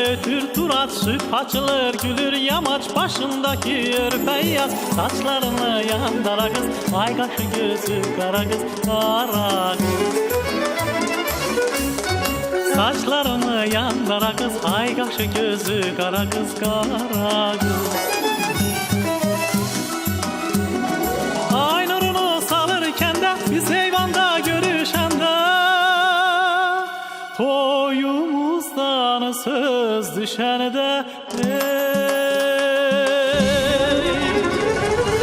götür Turat, süt açılır gülür yamaç başındaki örfeyyaz. Saçlarını yandıra kız, ay kaşı gözü kara kız, kara kız. Saçlarını yandıra kız, ay kaşı gözü kara kız, kara kız. Ay nurunu salırken de biz eyvanda görüşende, toyumuzdan söz düşende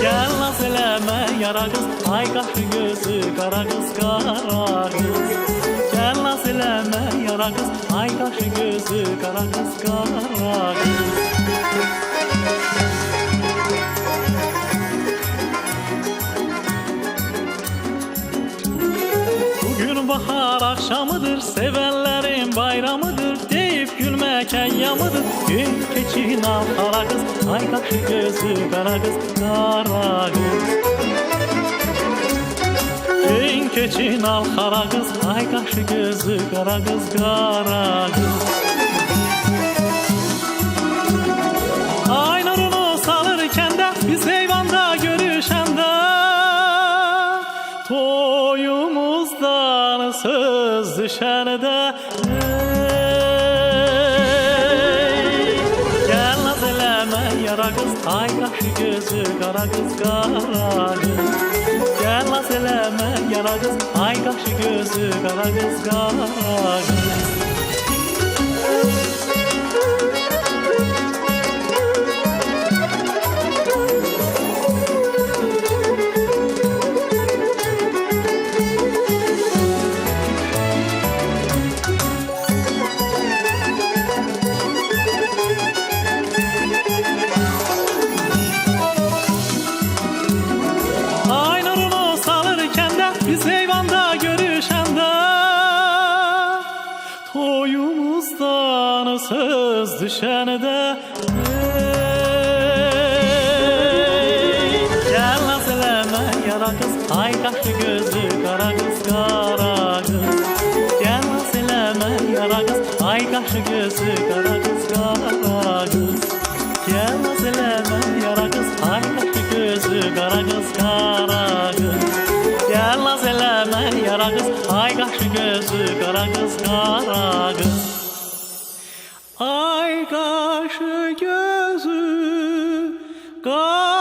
gel naz eleme yara kız, ay kaşı gözü kara kız, kara kız. Gel naz eleme yara kız, ay kaşı gözü kara kız, kara kız. Bugün bahar akşamıdır, sevenlerin bayramıdır deyip gülmek eyyamıdır. Gün keçin al kara kız, ay kaşı gözü kara kız, kara kız. Gün keçin al kara kız, ay kaşı gözü kara kız, kara kız. Ay nurunu salırken de biz eyvanda görüşende, toyumuzdan söz düşende gel naz eleme yara kız, ay kaşı gözü kara kız, kara kız. Gel naz eleme yara kız, ay kaşı gözü kara kız, kara kız. Biz eyvanda görüşende, toyumuzdan söz düşende gel naz eleme yara kız, ay kaşı gözü kara kız, kara kız. Gel naz eleme yara kız, ay kaşı gözü kara kız, kara kız. Gel naz eleme yara kız, ay kaşı gözü kara kız, kara kız. Gel naz eleme yara kız, ay kaşı gözü kara kız, kara kız. Ay kaşı gözü kara